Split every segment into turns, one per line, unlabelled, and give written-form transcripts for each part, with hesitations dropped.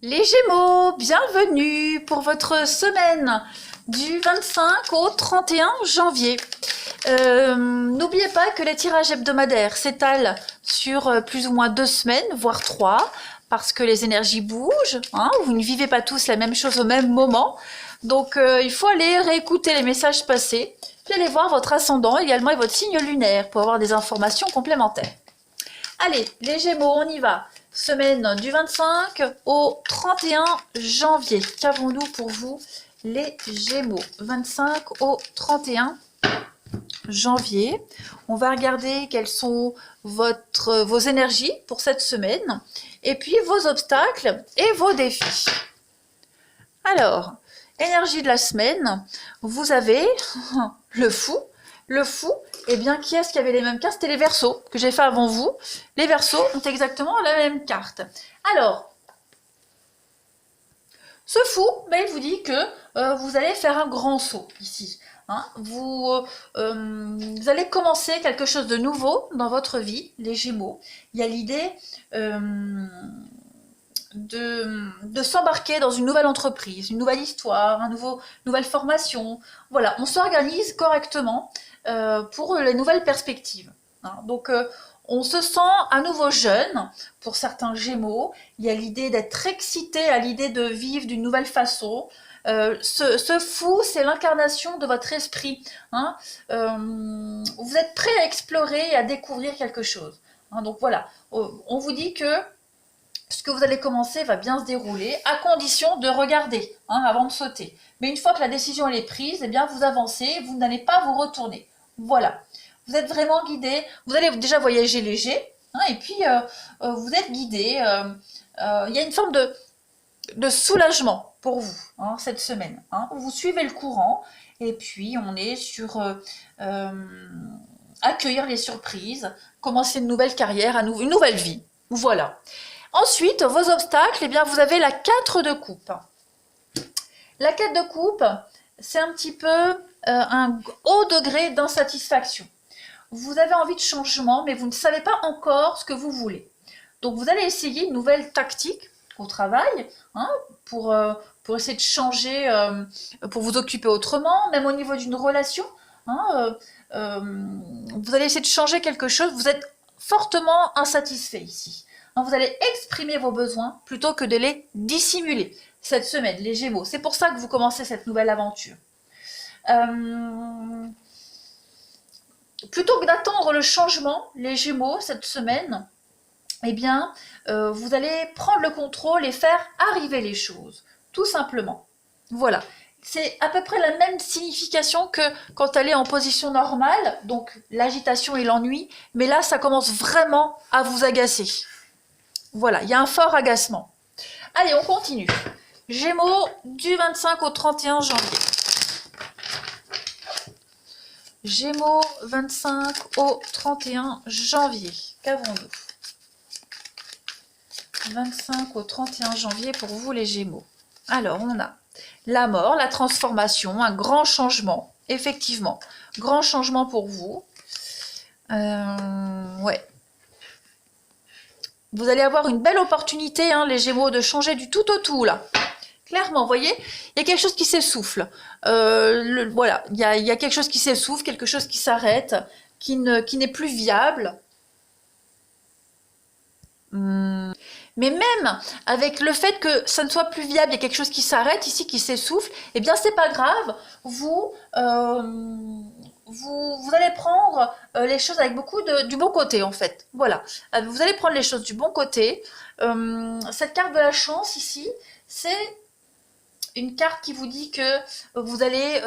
Les Gémeaux, bienvenue pour votre semaine du 25 au 31 janvier. N'oubliez pas que les tirages hebdomadaires s'étalent sur plus ou moins 2 semaines, voire 3, parce que les énergies bougent, hein, vous ne vivez pas tous la même chose au même moment. Donc il faut aller réécouter les messages passés, puis aller voir votre ascendant également et votre signe lunaire pour avoir des informations complémentaires. Allez, les Gémeaux, on y va. Semaine du 25 au 31 janvier. Qu'avons-nous pour vous, les Gémeaux? 25 au 31 janvier. On va regarder quelles sont vos énergies pour cette semaine, et puis vos obstacles et vos défis. Alors, énergie de la semaine, vous avez le fou. Le fou, eh bien, qui est-ce qui avait les mêmes cartes? C'était les Verseaux, que j'ai fait avant vous. Les Verseaux ont exactement la même carte. Alors, ce fou, ben, il vous dit que vous allez faire un grand saut ici. Hein, vous allez commencer quelque chose de nouveau dans votre vie, les Gémeaux. Il y a l'idée de s'embarquer dans une nouvelle entreprise, une nouvelle histoire, nouvelle formation. Voilà, on s'organise correctement pour les nouvelles perspectives. Hein. Donc, on se sent à nouveau jeune pour certains Gémeaux. Il y a l'idée d'être excité à l'idée de vivre d'une nouvelle façon. Ce fou, c'est l'incarnation de votre esprit. Hein. Vous êtes prêt à explorer et à découvrir quelque chose. Hein. Donc voilà, on vous dit que ce que vous allez commencer va bien se dérouler, à condition de regarder avant de sauter. Mais une fois que la décision elle est prise, eh bien vous avancez, vous n'allez pas vous retourner. Voilà. Vous êtes vraiment guidé, vous allez déjà voyager léger, et puis vous êtes guidé. Il y a une forme de soulagement pour vous cette semaine. Vous suivez le courant, et puis on est sur accueillir les surprises, commencer une nouvelle carrière, une nouvelle vie. Voilà. Ensuite, vos obstacles, eh bien, vous avez la 4 de coupe. La 4 de coupe, c'est un petit peu un haut degré d'insatisfaction. Vous avez envie de changement, mais vous ne savez pas encore ce que vous voulez. Donc, vous allez essayer une nouvelle tactique au travail pour essayer de changer, pour vous occuper autrement, même au niveau d'une relation. Vous allez essayer de changer quelque chose. Vous êtes fortement insatisfait ici. Vous allez exprimer vos besoins plutôt que de les dissimuler cette semaine, les Gémeaux. C'est pour ça que vous commencez cette nouvelle aventure. Plutôt que d'attendre le changement, les Gémeaux, cette semaine, eh bien, vous allez prendre le contrôle et faire arriver les choses, tout simplement. Voilà. C'est à peu près la même signification que quand elle est en position normale, donc l'agitation et l'ennui, mais là, ça commence vraiment à vous agacer. Voilà, il y a un fort agacement. Allez, on continue. Gémeaux du 25 au 31 janvier. Gémeaux 25 au 31 janvier. Qu'avons-nous? 25 au 31 janvier pour vous les Gémeaux. Alors, on a la mort, la transformation, un grand changement. Effectivement, grand changement pour vous. Ouais. Vous allez avoir une belle opportunité, les Gémeaux, de changer du tout au tout, là. Clairement, vous voyez, il y a quelque chose qui s'essouffle. Voilà, il y a quelque chose qui s'essouffle, quelque chose qui s'arrête, qui n'est plus viable. Mais même avec le fait que ça ne soit plus viable, il y a quelque chose qui s'arrête ici, qui s'essouffle, eh bien, c'est pas grave. Vous allez prendre les choses avec beaucoup du bon côté, en fait. Voilà. Vous allez prendre les choses du bon côté. Cette carte de la chance, ici, c'est une carte qui vous dit que vous allez...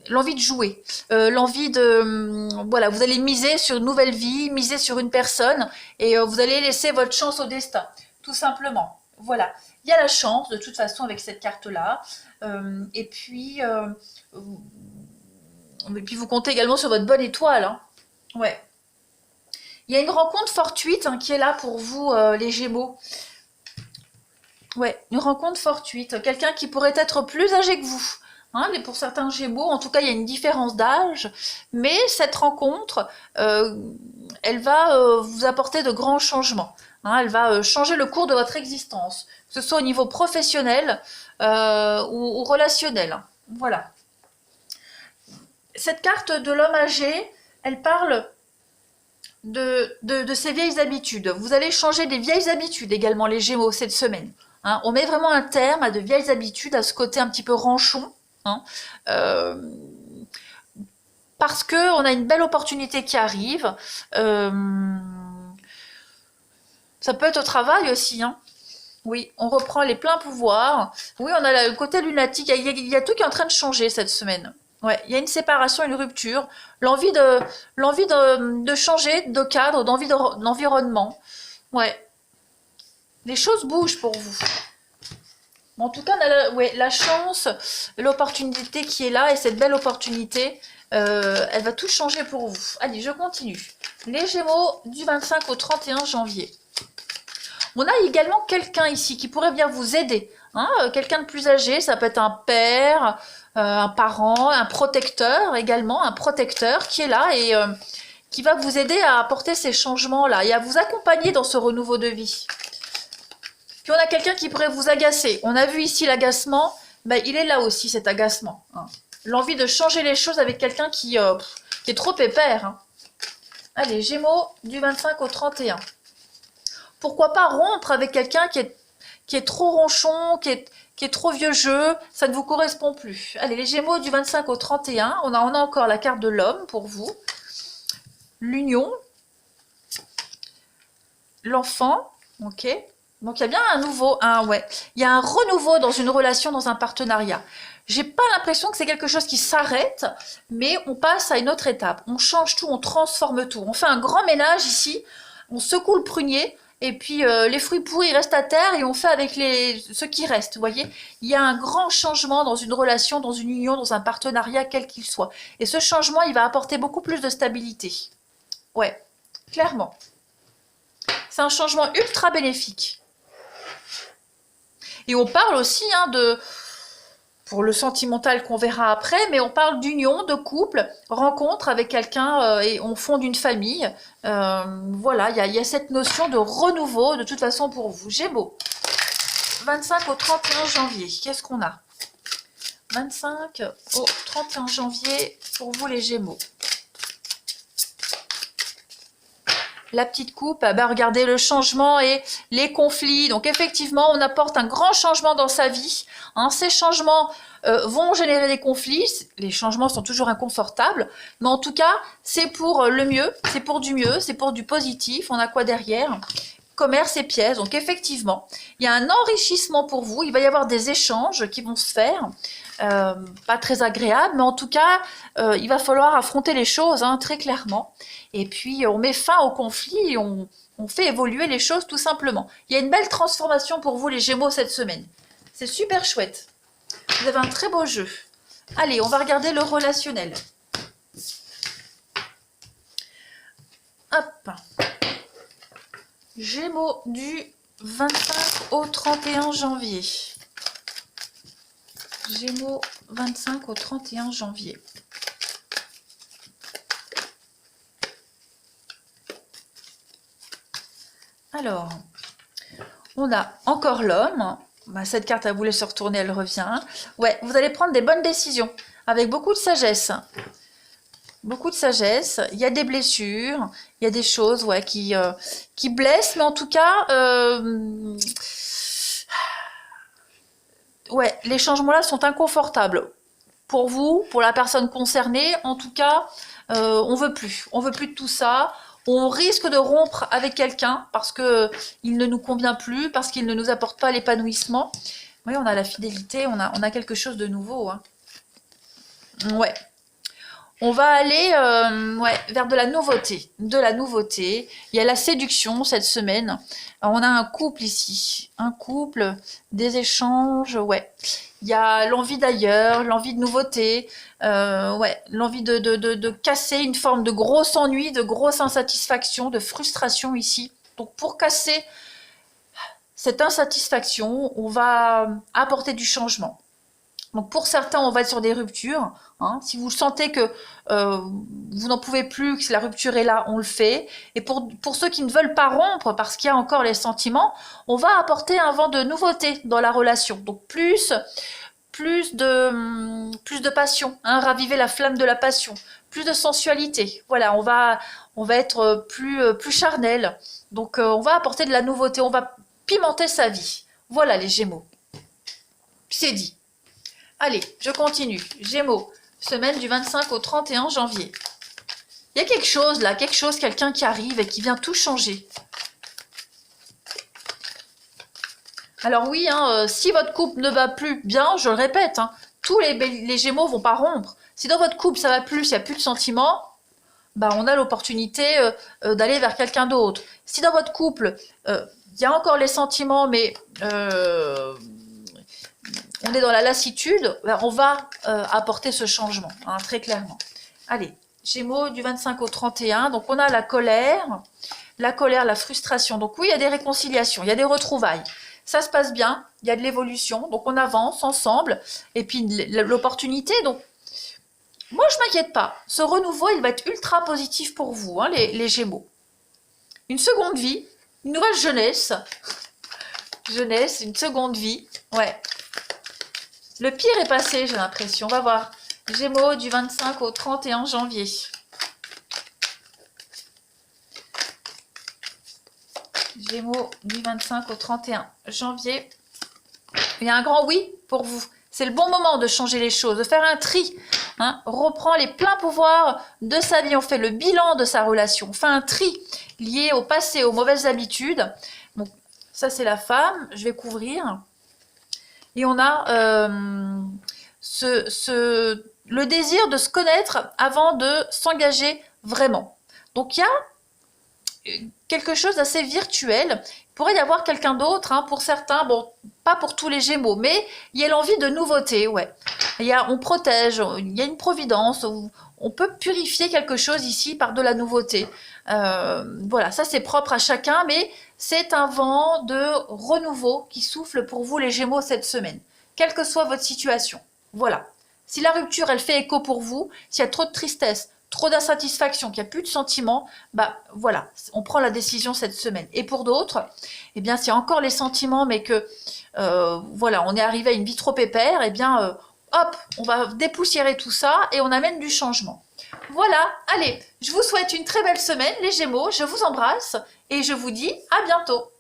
l'envie de jouer. L'envie de... voilà, vous allez miser sur une nouvelle vie, miser sur une personne, et vous allez laisser votre chance au destin, tout simplement. Voilà. Il y a la chance, de toute façon, avec cette carte-là. Et puis vous comptez également sur votre bonne étoile. Ouais. Il y a une rencontre fortuite qui est là pour vous, les Gémeaux. Ouais, une rencontre fortuite. Quelqu'un qui pourrait être plus âgé que vous. Mais pour certains Gémeaux, en tout cas, il y a une différence d'âge. Mais cette rencontre, elle va vous apporter de grands changements. Elle va changer le cours de votre existence. ce soit au niveau professionnel ou relationnel. Voilà. Cette carte de l'homme âgé, elle parle de ses vieilles habitudes. Vous allez changer des vieilles habitudes également, les Gémeaux, cette semaine. Hein, on met vraiment un terme à de vieilles habitudes, à ce côté un petit peu ranchon. Hein, parce qu'on a une belle opportunité qui arrive. Ça peut être au travail aussi. Hein. Oui, on reprend les pleins pouvoirs. Oui, on a le côté lunatique. Il y a tout qui est en train de changer cette semaine. Ouais, il y a une séparation, une rupture, l'envie de changer de cadre, d'environnement. Ouais, les choses bougent pour vous. En tout cas, on a la chance, l'opportunité qui est là, et cette belle opportunité, elle va tout changer pour vous. Allez, je continue. Les Gémeaux du 25 au 31 janvier. On a également quelqu'un ici qui pourrait bien vous aider. Hein, quelqu'un de plus âgé, ça peut être un père, un parent, un protecteur également, un protecteur qui est là et qui va vous aider à apporter ces changements-là et à vous accompagner dans ce renouveau de vie. Puis on a quelqu'un qui pourrait vous agacer. On a vu ici l'agacement, ben, il est là aussi cet agacement. Hein. L'envie de changer les choses avec quelqu'un qui est trop pépère. Hein. Allez, Gémeaux du 25 au 31. Pourquoi pas rompre avec quelqu'un qui est trop ronchon, qui est trop vieux jeu, ça ne vous correspond plus. Allez, les Gémeaux du 25 au 31, on a encore la carte de l'homme pour vous. L'union, l'enfant, ok. Donc il y a bien il y a un renouveau dans une relation, dans un partenariat. J'ai pas l'impression que c'est quelque chose qui s'arrête, mais on passe à une autre étape. On change tout, on transforme tout. On fait un grand ménage ici, on secoue le prunier, et puis les fruits pourris restent à terre et on fait avec ce qui reste, vous voyez. Il y a un grand changement dans une relation, dans une union, dans un partenariat, quel qu'il soit. Et ce changement, il va apporter beaucoup plus de stabilité. Ouais, clairement. C'est un changement ultra bénéfique. Et on parle aussi pour le sentimental qu'on verra après, mais on parle d'union, de couple, rencontre avec quelqu'un et on fonde une famille. Voilà, il y a cette notion de renouveau de toute façon pour vous. Gémeaux, 25 au 31 janvier, qu'est-ce qu'on a? 25 au 31 janvier pour vous les Gémeaux. La petite coupe, ben regardez le changement et les conflits. Donc effectivement, on apporte un grand changement dans sa vie. Hein, ces changements vont générer des conflits. Les changements sont toujours inconfortables. Mais en tout cas, c'est pour le mieux, c'est pour du mieux, c'est pour du positif. On a quoi derrière? Commerce et pièces. Donc effectivement, il y a un enrichissement pour vous. Il va y avoir des échanges qui vont se faire. Pas très agréables, mais en tout cas, il va falloir affronter les choses hein, très clairement. Et puis, on met fin au conflit et on fait évoluer les choses tout simplement. Il y a une belle transformation pour vous les Gémeaux cette semaine. C'est super chouette. Vous avez un très beau jeu. Allez, on va regarder le relationnel. Hop. Gémeaux du 25 au 31 janvier. Gémeaux 25 au 31 janvier. Alors, on a encore l'homme. Bah, cette carte, elle voulait se retourner, elle revient. Ouais, vous allez prendre des bonnes décisions avec beaucoup de sagesse. Beaucoup de sagesse. Il y a des blessures, il y a des choses ouais, qui blessent, mais en tout cas, ouais, les changements-là sont inconfortables. Pour vous, pour la personne concernée, en tout cas, on veut plus. On veut plus de tout ça. On risque de rompre avec quelqu'un parce qu'il ne nous convient plus, parce qu'il ne nous apporte pas l'épanouissement. Oui, on a la fidélité, on a quelque chose de nouveau. Hein. Ouais. On va aller vers de la nouveauté. De la nouveauté. Il y a la séduction cette semaine. Alors, on a un couple ici. Un couple, des échanges, ouais. Il y a l'envie d'ailleurs, l'envie de nouveauté, ouais, l'envie de casser une forme de gros ennui, de grosse insatisfaction, de frustration ici. Donc pour casser cette insatisfaction, on va apporter du changement. Donc pour certains, on va être sur des ruptures. Hein. Si vous sentez que vous n'en pouvez plus, que la rupture est là, on le fait. Et pour ceux qui ne veulent pas rompre, parce qu'il y a encore les sentiments, on va apporter un vent de nouveauté dans la relation. Donc plus de passion, hein, raviver la flamme de la passion, plus de sensualité. Voilà, on va être plus charnel. Donc on va apporter de la nouveauté, on va pimenter sa vie. Voilà les Gémeaux. C'est dit. Allez, je continue. Gémeaux, semaine du 25 au 31 janvier. Il y a quelque chose là, quelqu'un qui arrive et qui vient tout changer. Alors oui, hein, si votre couple ne va plus bien, je le répète, hein, tous les Gémeaux vont pas rompre. Si dans votre couple ça va plus, il n'y a plus de sentiments, bah on a l'opportunité d'aller vers quelqu'un d'autre. Si dans votre couple, il y a encore les sentiments, mais on est dans la lassitude, ben on va apporter ce changement, hein, très clairement. Allez, Gémeaux du 25 au 31, donc on a la colère, la frustration. Donc oui, il y a des réconciliations, il y a des retrouvailles. Ça se passe bien, il y a de l'évolution, donc on avance ensemble. Et puis l'opportunité, donc moi je m'inquiète pas. Ce renouveau, il va être ultra positif pour vous, hein, les Gémeaux. Une seconde vie, une nouvelle jeunesse. Jeunesse, une seconde vie, ouais. Le pire est passé, j'ai l'impression. On va voir. Gémeaux du 25 au 31 janvier. Gémeaux du 25 au 31 janvier. Il y a un grand oui pour vous. C'est le bon moment de changer les choses, de faire un tri. Hein, reprend les pleins pouvoirs de sa vie. On fait le bilan de sa relation. On fait un tri lié au passé, aux mauvaises habitudes. Donc, ça, c'est la femme. Je vais couvrir. Et on a le désir de se connaître avant de s'engager vraiment. Donc il y a quelque chose d'assez virtuel. Il pourrait y avoir quelqu'un d'autre, hein, pour certains, bon, pas pour tous les Gémeaux, mais il y a l'envie de nouveauté, ouais. On protège, il y a une providence, on peut purifier quelque chose ici par de la nouveauté. Voilà, ça c'est propre à chacun, mais c'est un vent de renouveau qui souffle pour vous les Gémeaux cette semaine, quelle que soit votre situation. Voilà. Si la rupture, elle fait écho pour vous, s'il y a trop de tristesse, trop d'insatisfaction, qu'il n'y a plus de sentiments, bah voilà, on prend la décision cette semaine. Et pour d'autres, eh bien, s'il y a encore les sentiments, mais que voilà, on est arrivé à une vie trop pépère, eh bien, hop, on va dépoussiérer tout ça et on amène du changement. Voilà, allez, je vous souhaite une très belle semaine, les Gémeaux, je vous embrasse et je vous dis à bientôt.